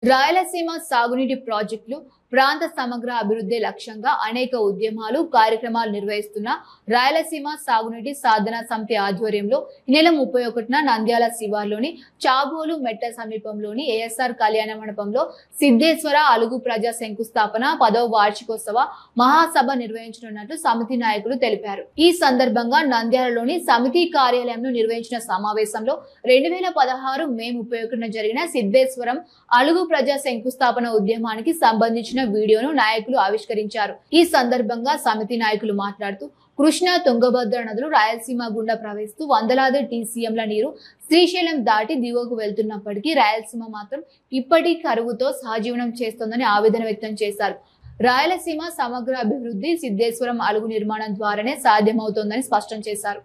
రాయలసీమ సాగునీటి ప్రాజెక్టులు ప్రాంత సమగ్ర అభివృద్ధి లక్ష్యంగా అనేక ఉద్యమాలు కార్యక్రమాలు నిర్వహిస్తున్న రాయలసీమ సాగునీటి సాధన సమితి ఆధ్వర్యంలో ఈ నెల 31న నంద్యాల శివార్లోని చాబోలు మెట్ట సమీపంలోని ఏఎస్ఆర్ కళ్యాణ మండపంలో సిద్ధేశ్వర అలుగు ప్రజా శంకుస్థాపన 10వ వార్షికోత్సవ మహాసభ నిర్వహించనున్నట్లు సమితి నాయకులు తెలిపారు. ఈ సందర్భంగా నంద్యాలలోని సమితి కార్యాలయంలో నిర్వహించిన సమావేశంలో 2016 మే 31న జరిగిన సిద్ధేశ్వరం అలుగు ప్రజా శంకుస్థాపన ఉద్యమానికి సంబంధించిన వీడియోను నాయకులు ఆవిష్కరించారు. ఈ సందర్భంగా సమితి నాయకులు మాట్లాడుతూ కృష్ణా తుంగభద్ర నదులు రాయలసీమ గుండా ప్రవహిస్తూ వందలాది టీసీఎంల నీరు శ్రీశైలం దాటి దిగువకు వెళ్తున్నప్పటికీ రాయలసీమ మాత్రం ఇప్పటి కరువుతో సహజీవనం చేస్తోందని ఆవేదన వ్యక్తం చేశారు. రాయలసీమ సమగ్ర అభివృద్ధి సిద్ధేశ్వరం అలుగు నిర్మాణం ద్వారానే సాధ్యమవుతోందని స్పష్టం చేశారు.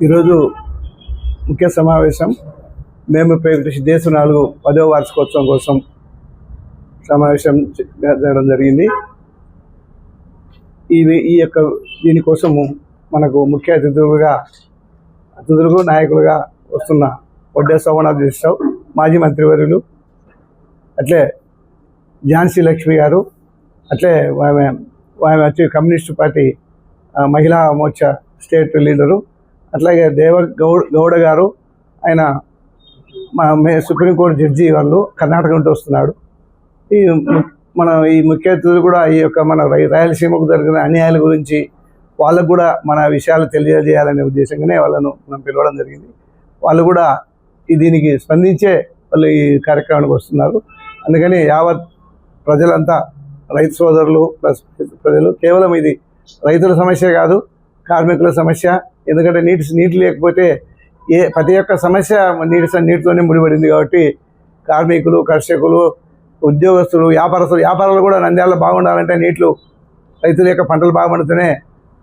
ఈరోజు ముఖ్య సమావేశం మేము సిద్ధేశ్వర 10వ వార్షికోత్సవం కోసం సమావేశం జరగడం జరిగింది. ఈ యొక్క దీనికోసము మనకు ముఖ్య అతిథులుగా నాయకులుగా వస్తున్న వడ్డే సోమనాథరావు మాజీ మంత్రివర్యులు, అట్లే ఝాన్సీ లక్ష్మి గారు, అట్లే ఆమె వచ్చి కమ్యూనిస్టు పార్టీ మహిళా మోర్చా స్టేట్ లీడరు, అట్లాగే గౌడ గారు, ఆయన సుప్రీంకోర్టు జడ్జి, వాళ్ళు కర్ణాటక నుండి వస్తున్నాడు. ఈ ముఖ్య అతిథులు కూడా ఈ యొక్క మన రాయలసీమకు జరిగిన అన్యాయాల గురించి వాళ్ళకు కూడా మన విషయాలు తెలియజేయాలనే ఉద్దేశంగానే వాళ్ళను మనం పిలవడం జరిగింది. వాళ్ళు కూడా దీనికి స్పందించే వాళ్ళు ఈ కార్యక్రమానికి వస్తున్నారు. అందుకని యావత్ ప్రజలంతా, రైతు సోదరులు ప్లస్ ప్రజలు, కేవలం ఇది రైతుల సమస్య కాదు, కార్మికుల సమస్య. ఎందుకంటే నీటి లేకపోతే ప్రతి ఒక్క సమస్య నీటితోనే ముడిపడింది. కాబట్టి కార్మికులు, కర్షకులు, ఉద్యోగస్తులు, వ్యాపారాలు కూడా నంద్యాలలో బాగుండాలంటే రైతుల యొక్క పంటలు బాగుపడితేనే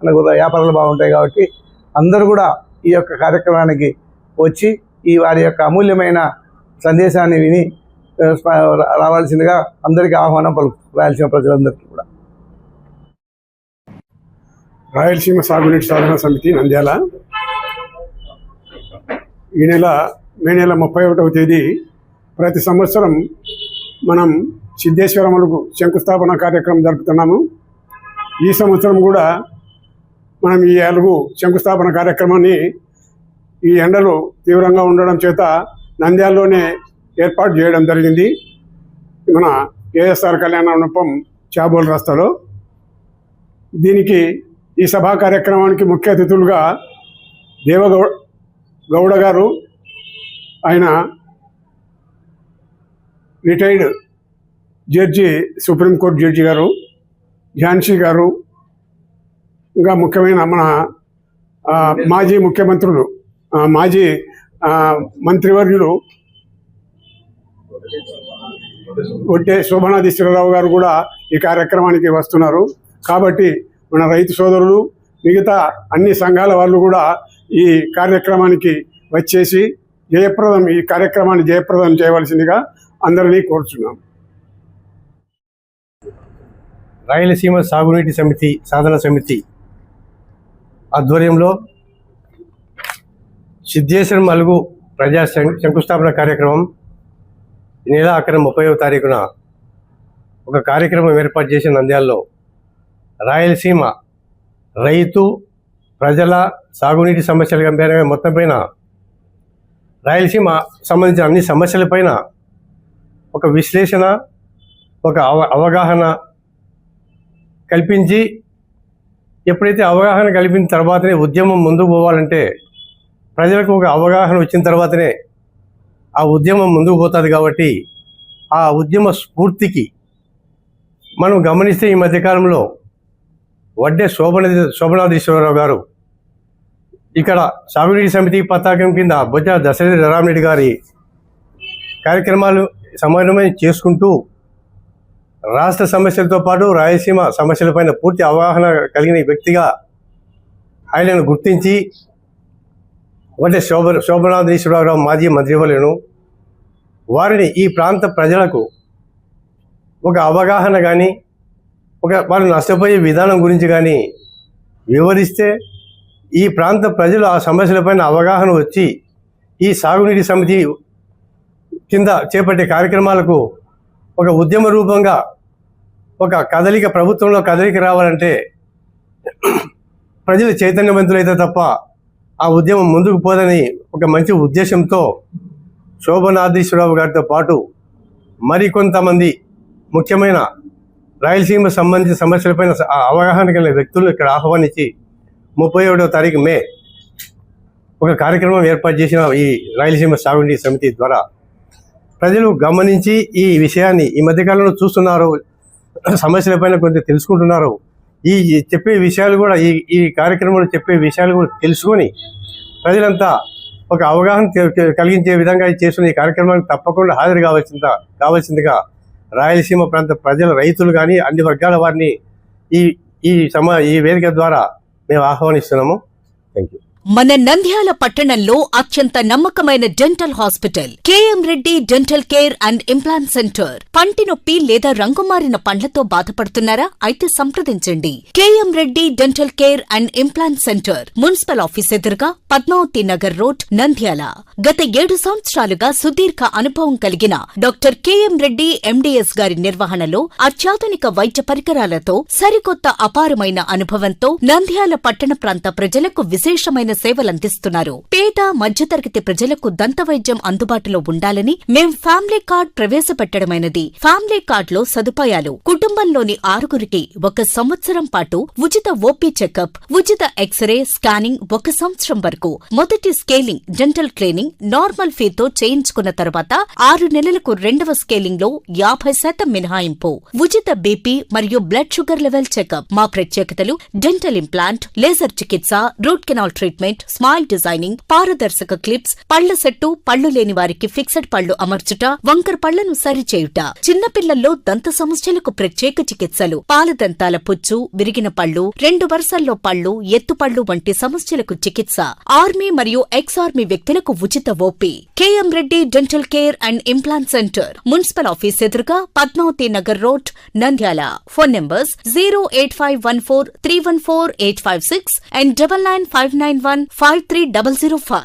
మనకు వ్యాపారాలు బాగుంటాయి. కాబట్టి అందరూ కూడా ఈ యొక్క కార్యక్రమానికి వచ్చి వారి యొక్క అమూల్యమైన సందేశాన్ని విని రావాల్సిందిగా అందరికీ ఆహ్వానం రాయలసీమ ప్రజలందరికీ కూడా. రాయలసీమ సాగునీటి సాధన సమితి నంద్యాల ఈ మే నెల 31వ తేదీ ప్రతి సంవత్సరం మనం సిద్ధేశ్వరములకు శంకుస్థాపన కార్యక్రమం జరుపుతున్నాము. ఈ సంవత్సరం కూడా మనం ఈ అలుగు శంకుస్థాపన కార్యక్రమాన్ని ఈ ఎండలు తీవ్రంగా ఉండడం చేత నంద్యాలలోనే ఏర్పాటు చేయడం జరిగింది. మన ఏఎస్ఆర్ కళ్యాణ మండపం చాబోలు రస్తాలో. దీనికి ఈ సభా కార్యక్రమానికి ముఖ్య అతిథులుగా గౌడ గారు, ఆయన రిటైర్డ్ జడ్జి, సుప్రీంకోర్టు జడ్జి గారు, ఝాన్సీ గారు, ఇంకా ముఖ్యమైన మన మాజీ ముఖ్యమంత్రులు, మాజీ మంత్రివర్యులు ఒట్టే శోభనాధీశ్వరరావు గారు కూడా ఈ కార్యక్రమానికి వస్తున్నారు. కాబట్టి మన రైతు సోదరులు మిగతా అన్ని సంఘాల వాళ్ళు కూడా ఈ కార్యక్రమానికి వచ్చేసి ఈ కార్యక్రమాన్ని జయప్రదం చేయవలసిందిగా అందరినీ కోరుచున్నాం. రాయలసీమ సాగునీటి సమితి సాధన సమితి ఆధ్వర్యంలో సిద్ధేశ్వరం అలుగు ప్రజా శంకుస్థాపన కార్యక్రమం ఈ నెల 30వ తారీఖున ఒక కార్యక్రమం ఏర్పాటు చేసిన నంద్యాలలో రాయలసీమ రైతు ప్రజల సాగునీటి సమస్యల మొత్తం పైన రాయలసీమ సంబంధించిన అన్ని సమస్యలపైన ఒక విశ్లేషణ, ఒక అవగాహన కల్పించి, ఎప్పుడైతే అవగాహన కల్పిన తర్వాతనే ఉద్యమం ముందుకు పోవాలంటే ప్రజలకు ఒక అవగాహన వచ్చిన తర్వాతనే ఆ ఉద్యమం ముందుకు పోతుంది. కాబట్టి ఆ ఉద్యమ స్ఫూర్తికి మనం గమనిస్తే ఈ మధ్యకాలంలో వడ్డే శోభనాధీశ్వరరావు గారు ఇక్కడ సాగునీటి సమితి పతాకం కింద బొజ్జ దశరథ రామరెడ్డి గారి కార్యక్రమాలు సమన్వయం చేసుకుంటూ రాష్ట్ర సమస్యలతో పాటు రాయలసీమ సమస్యలపైన పూర్తి అవగాహన కలిగిన వ్యక్తిగా ఆయనను గుర్తించి వడ్డే శోభనాధీశ్వరరావు మాజీ మంత్రివర్యులను వారిని ఈ ప్రాంత ప్రజలకు ఒక అవగాహన కానీ వారు నష్టపోయే విధానం గురించి కానీ వివరిస్తే ఈ ప్రాంత ప్రజలు ఆ సమస్యలపైన అవగాహన వచ్చి ఈ సాగునీటి సమితి కింద చేపట్టే కార్యక్రమాలకు ఒక ఉద్యమ రూపంగా ఒక కదలిక, ప్రభుత్వంలో కదలిక రావాలంటే ప్రజలు చైతన్యవంతులైతే తప్ప ఆ ఉద్యమం ముందుకు పోదని ఒక మంచి ఉద్దేశంతో శోభనాధీశ్వరరావు గారితో పాటు మరికొంతమంది ముఖ్యమైన రాయలసీమ సంబంధించిన సమస్యలపైన అవగాహన కలిగిన వ్యక్తులను ఇక్కడ ఆహ్వానించి 31వ తారీఖు మే ఒక కార్యక్రమం ఏర్పాటు చేసిన ఈ రాయలసీమ సాగునీటి సమితి ద్వారా ప్రజలు గమనించి ఈ విషయాన్ని ఈ మధ్యకాలంలో చూస్తున్నారు, సమస్యలపైన కొంచెం తెలుసుకుంటున్నారు. ఈ చెప్పే విషయాలు కూడా ఈ కార్యక్రమంలో చెప్పే విషయాలు కూడా తెలుసుకొని ప్రజలంతా ఒక అవగాహన కలిగించే విధంగా చేస్తున్న ఈ కార్యక్రమానికి తప్పకుండా హాజరు కావాల్సిందిగా రాయలసీమ ప్రాంత ప్రజల రైతులు కానీ అన్ని వర్గాల వారిని ఈ వేదిక ద్వారా మేము ఆహ్వానిస్తున్నాము. Thank you. మన నంద్యాల పట్టణంలో అత్యంత నమ్మకమైన dental hospital KM Reddy dental care and implant centre. పంటి నొప్పి లేదా రంగుమారిన పండ్లతో బాధపడుతున్నారా? అయితే సంప్రదించండి. KM Reddy dental care and implant centre, municipal office ఎదురుగా, పద్మావతి నగర్ రోడ్, నంద్యాల. గత 7 సంవత్సరాలుగా సుదీర్ఘ అనుభవం కలిగిన డాక్టర్ కేఎం రెడ్డి ఎండిఎస్ గారి నిర్వహణలో అత్యాధునిక వైద్య పరికరాలతో సరికొత్త అపారమైన అనుభవంతో నంద్యాల పట్టణ ప్రాంత ప్రజలకు విశేషమైన సేవలందిస్తున్నారు. పేద మధ్యతరగతి ప్రజలకు దంత వైద్యం అందుబాటులో ఉండాలని మేం ఫ్యామిలీ కార్డ్ ప్రవేశపెట్టడమైనది. ఫ్యామిలీ కార్డ్ లో సదుపాయాలు: కుటుంబంలోని 6గురికి 1 సంవత్సరం పాటు ఉచిత ఓపీ చెకప్, ఉచిత ఎక్స్రే స్కానింగ్ 1 సంవత్సరం వరకు, మొదటి స్కేలింగ్ డెంటల్ క్లీనింగ్ నార్మల్ ఫీతో చేయించుకున్న తర్వాత 6 నెలలకు 2వ స్కేలింగ్ లో 50% మినహాయింపు, ఉచిత బీపీ మరియు బ్లడ్ షుగర్ లెవెల్ చెకప్. మా ప్రత్యేకతలు: డెంటల్ ఇంప్లాంట్, లేజర్ చికిత్స, root canal treatment, smile designing, పారదర్శక క్లిప్స్, పళ్ల సెట్టు, పళ్లు లేని వారికి ఫిక్సెడ్ పళ్లు అమర్చుట, వంకర పళ్లను సరిచేయుట, చిన్నపిల్లల్లో దంత సమస్యలకు ప్రత్యేక చికిత్సలు, పాలదంతాల పుచ్చు, విరిగిన పళ్లు, 2 వరుసల్లో పళ్లు, ఎత్తుపళ్లు వంటి సమస్యలకు చికిత్స, ఆర్మీ మరియు ఎక్స్ ఆర్మీ వ్యక్తులకు ఉచిత OP. KM Reddy dental care and implant centre, municipal office ఎదురుగా, Padmavathi Nagar road, Nandyal. Phone numbers 08514314856 and 9959153005.